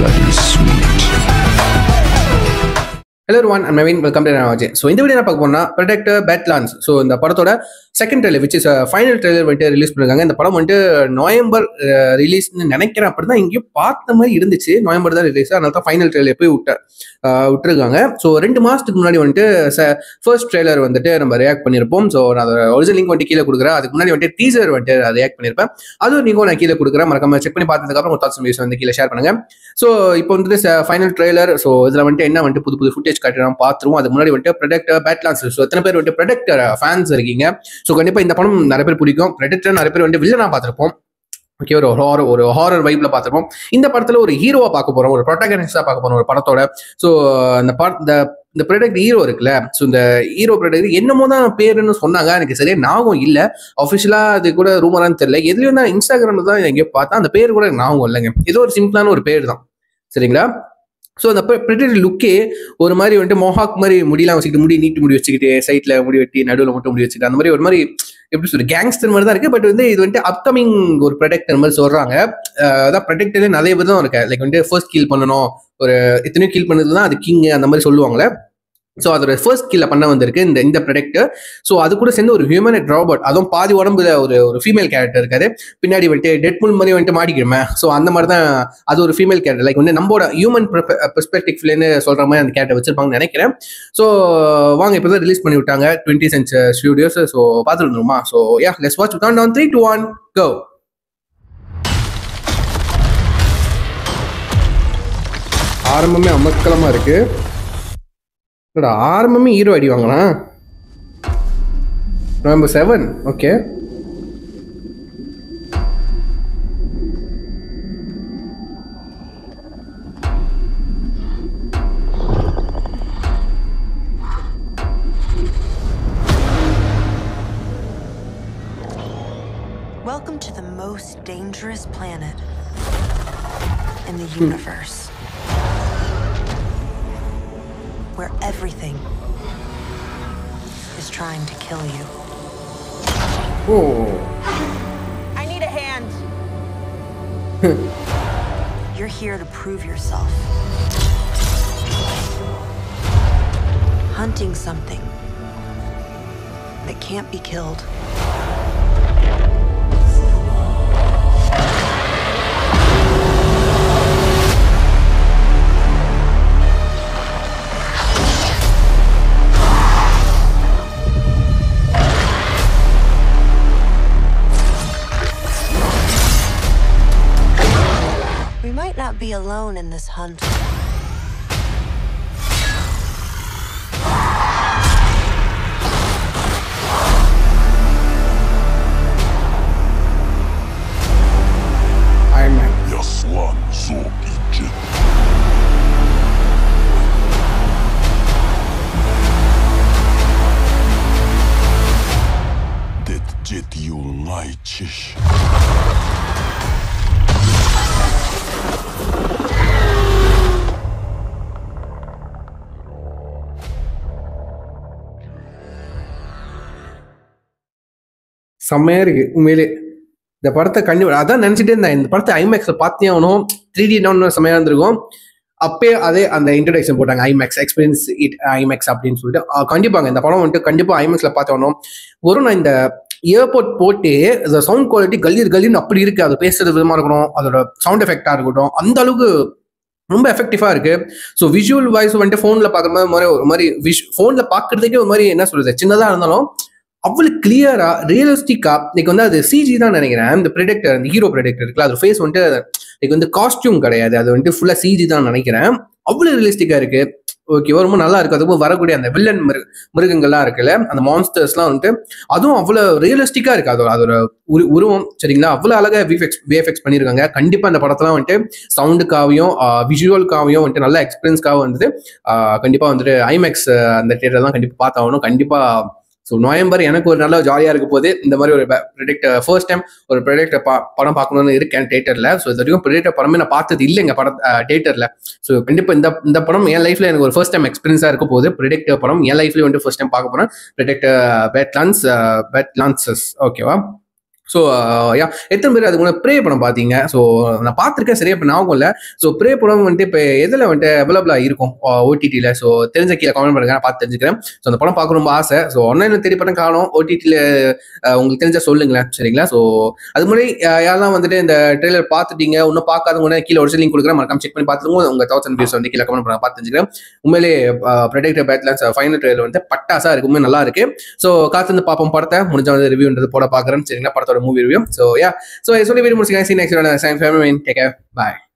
bloody sweet. Hello everyone, I'm Naveen. Welcome to Navaje. So இந்த video என்ன பார்க்க போறோம்னா Predator Badlands. ஸோ இந்த படத்தோட second trailer which is final trailer வந்துட்டு ரிலீஸ் பண்ணிருக்காங்க. இந்த படம் வந்துட்டு நவம்பர் ரிலீஸ்னு நினைக்கிறேன். அப்படிதான் இங்கேயும் பார்த்த மாதிரி இருந்துச்சு. நவம்பர் தான் ரிலீஸ், அதனால தான் ஃபைனல் ட்ரெய்லர் போய் விட்டுருக்காங்க. ஸோ 2 மாசத்துக்கு முன்னாடி வந்துட்டு ஃபர்ஸ்ட் ட்ரெய்லர் வந்துட்டு நம்ம ரியாக்ட் பண்ணியிருப்போம். ஸோ நான் அதோட ஒரிஜினல் லிங்க் வந்துட்டு கீழே கொடுக்குறேன். அதுக்கு முன்னாடி வந்துட்டு டீசர் வந்துட்டு ரியாக்ட் பண்ணியிருப்பேன். அதுவும் லிங்கும் நான் கீழே கொடுக்குறேன். மறக்காம செக் பண்ணி பார்த்ததுக்கப்புறம் ஒரு தாட்ஸ் வீடியோஸ் வந்து கீழே ஷேர் பண்ணுங்க. ஸோ இப்போ வந்துட்டு ஃபைனல் ட்ரெய்லர். ஸோ இதில் வந்துட்டு என்ன வந்துட்டு புது ஃபுட்டேஜ் காட்டுறோம் பார்த்துருவோம். அதுக்கு முன்னாடி வந்துட்டு Predator Badlands. ஸோ எத்தனை பேர் வந்துட்டு Predator ஃபேன்ஸ் இருக்கீங்க? ஸோ கண்டிப்பாக இந்த படம் நிறைய பேர் பிடிக்கும். Predator நிறைய பேர் வந்துட்டு வில்லனா பார்த்துருப்போம். ஓகே, ஒரு ஹாரர் வைப்ல பார்த்துருப்போம். இந்த படத்துல ஒரு ஹீரோவா பார்க்க போறோம், ஒரு ப்ரொட்டகனிஸ்டா பார்க்க போறோம் ஒரு படத்தோட. ஸோ இந்த Predator ஹீரோ இருக்குல்ல, ஸோ இந்த ஹீரோ Predator என்னமோ தான் பேருன்னு சொன்னாங்க. எனக்கு சரியா ஞாபகம் இல்லை. அஃபிஷியலா அது கூட ரூமரான்னு தெரியல. எதுலையும் தான் இன்ஸ்டாகிராம்ல தான் எங்கேயோ பார்த்தா அந்த பேர் கூட ஞாபகம் இல்லைங்க. ஏதோ ஒரு சிம்பிளான ஒரு பேர் தான், சரிங்களா? ஸோ அந்த Predator லுக்கே ஒரு மாதிரி வந்துட்டு மொஹாக் மாதிரி முடியெல்லாம் வச்சுக்கிட்டு, முடி நீட்டு முடி வச்சுக்கிட்டு, சைட்ல முடி வெட்டி நடுவில் மட்டும் முடி வச்சுக்கிட்டு, அந்த மாதிரி ஒரு மாதிரி எப்படி சொல்ற கேங்ஸ்டர் மாதிரி தான் இருக்கு. பட் வந்து இது வந்துட்டு அப்கமிங் ஒரு Predator மாதிரி சொல்றாங்க. அதான் Predatorல நிறைய விதம் இருக்கு. லைக் வந்துட்டு ஃபர்ஸ்ட் கில் பண்ணணும், ஒரு எத்தனையோ கில் பண்ணது தான் அது கிங், அந்த மாதிரி சொல்லுவாங்களே. ஸோ அதோட ஃபர்ஸ்ட் கில்ல பண்ண வந்திருக்கு இந்த Predator. ஸோ அது கூட சேர்ந்து ஒரு ஹியூமனட் ராபர்ட், அதுவும் பாதி உடம்புல ஒரு ஃபீமேல் கேரக்டர் இருக்காரு. பின்னாடி வந்துட்டு டெட்பூல் மாதிரி வந்துட்டு மாட்டிக்கிறோமே. ஸோ அந்த மாதிரி தான் அது ஒரு ஃபீமேல் கேரக்டர். லைக் வந்து நம்மளோட ஹியூமன் பெர்ஸ்பெக்டிவ்லேருந்து சொல்ற மாதிரி அந்த கேரக்டர் வச்சிருப்பாங்கன்னு நினைக்கிறேன். ஸோ வாங்க, இப்போ தான் ரிலீஸ் பண்ணி விட்டாங்க 20th Century Studios. ஸோ பார்த்துட்டு இருந்தோமா? So yeah, let's watch count down 3, 2, 1 go. ஆரம்பமே அமக்கலமா இருக்கு. ஆரம்பமே ஹீரோ அடி வாங்கலாம். November 7, okay. Welcome to the most dangerous planet in the universe. Where everything is trying to kill you. Oh. I need a hand. You're here to prove yourself. Hunting something that can't be killed. Not be alone in this hunt. I'm Yaslan Zobicin. Det Jediul Naichish. செம்மையா இருக்கு உண்மையிலே. இந்த படத்தை கண்டிப்பா அதான் நினைச்சிட்டே இருந்தேன். இந்த படத்தை ஐமேக்ஸ்ல பார்த்தே ஆகணும். 3D செம்மையா இருந்திருக்கும். அப்பயே அதே அந்த இன்ட்ரடக்ஷன் போட்டாங்க, ஐமேக்ஸ் எக்ஸ்பீரியன்ஸ் இட் ஐமேக்ஸ் அப்படின்னு சொல்லிட்டு. கண்டிப்பாங்க இந்த படம் வந்துட்டு கண்டிப்பா ஐமேக்ஸ்ல பார்த்தோம். நான் இந்த ஏர்போர்ட் போட்டு அந்த சவுண்ட் குவாலிட்டி கல்லின்னு அப்படி இருக்கு. அது பேசுறது விதமா இருக்கணும், அதோட சவுண்ட் எஃபெக்டா இருக்கட்டும், அந்த அளவுக்கு ரொம்ப எஃபெக்டிவா இருக்கு. ஸோ விஷுவல் வாய்ஸ் வந்துட்டு ஃபோன்ல பார்க்குற மாதிரி ஒரு மாதிரி ஃபோன்ல பார்க்கறதுக்கே ஒரு மாதிரி என்ன சொல்றது, சின்னதா இருந்தாலும் அவ்வளவு கிளியரா ரியலிஸ்டிக்கா. இன்னைக்கு வந்து அது சிஜி தான் நினைக்கிறேன். இந்த Predator, இந்த ஹீரோ Predator இருக்குல்ல, அது ஃபேஸ் வந்துட்டு இன்னைக்கு வந்து காஸ்டியூம் கிடையாது, அது வந்துட்டு ஃபுல்லா சிஜி தான் நினைக்கிறேன். அவ்வளவு ரியலிஸ்டிக்கா இருக்கு. ஓகே, ரொம்ப நல்லா இருக்கு. அதுவும் வரக்கூடிய அந்த வில்லன் மிருகங்கள்லாம் இருக்குல்ல, அந்த மான்ஸ்டர்ஸ்லாம் வந்துட்டு அதுவும் அவ்வளவு ரியலிஸ்டிக்கா இருக்கு. அதோட உருவம், சரிங்களா, அவ்வளவு அழகா விஎஃப்எக்ஸ் பண்ணியிருக்காங்க. கண்டிப்பா அந்த படத்தெல்லாம் வந்துட்டு சவுண்டுக்காவையும் விஷுவலுக்காவையும் வந்துட்டு நல்ல எக்ஸ்பீரியன்ஸ்க்காக வந்துட்டு கண்டிப்பா வந்துட்டு ஐமேக்ஸ் அந்த தியேட்டர் தான் கண்டிப்பா பார்த்தாகணும். கண்டிப்பா ஸோ நவம்பர் எனக்கு ஒரு நல்ல ஜாலியாக இருக்க போது. இந்த மாதிரி ஒரு Predator ஃபர்ஸ்ட் டைம் ஒரு Predator படம் பார்க்கணும்னு இருக்கேன் தேட்டரில். ஸோ இது வரைக்கும் Predator படமே நான் பார்த்தது இல்லைங்க தேட்டரில். ஸோ கண்டிப்பாக இந்த படம் என் லைஃப்ல எனக்கு ஒரு ஃபர்ஸ்ட் டைம் எக்ஸ்பீரியன்ஸாக இருக்க போது. Predator படம் என் லைஃப்லேயே வந்துட்டு ஃபர்ஸ்ட் டைம் பார்க்க போகிறேன். Predator Badlands. ஓகேவா? ஸோ யா எத்தனை பேர் அதுக்கு முன்னாடி ப்ரே படம் பார்த்தீங்க? ஸோ நான் பார்த்துருக்கேன், சரியா இப்போ ஞாபகம் இல்லை. ஸோ ப்ரே படம் வந்துட்டு இப்போ எதில் வந்துட்டு அவைலபிளாக இருக்கும் ஓடிடியில்? ஸோ தெரிஞ்ச கீழே கமெண்ட் பண்ணுங்க, நான் பார்த்து தெரிஞ்சுக்கிறேன். ஸோ அந்த படம் பார்க்க ரொம்ப ஆசை. ஸோ ஆன்லைனில் தேடி படம் காணும், ஓடிடியில் உங்களுக்கு தெரிஞ்சா சொல்லுங்களேன், சரிங்களா? ஸோ அது முன்னாடி யாரெல்லாம் வந்துட்டு இந்த ட்ரெய்லர் பார்த்துட்டீங்க, இன்னும் பார்க்காதவங்க கீழே ஒரு லிங்க் கொடுக்குறேன், மறக்காம செக் பண்ணி பார்த்துருவோம். உங்கள் 1000 வியூஸ் வந்து கீழே கமெண்ட் பண்ண பார்த்து தெரிஞ்சுக்கிறேன். உண்மையிலே ப்ரெடெக்டர் பேட்லாண்ட்ஸ் ஃபைனல் ட்ரெய்லர் வந்து பட்டாசா இருக்கு, உண்மை நல்லா இருக்கு. ஸோ காத்திருந்து பார்ப்போம் படத்தை, முடிஞ்ச வந்து ரிவ்யூன்றது போட பார்க்குறேன், சரிங்களா? படத்தோட movie review. So yeah, so சொல்லி video முடிச்சுக்கேன். See you next one. Take care. Bye.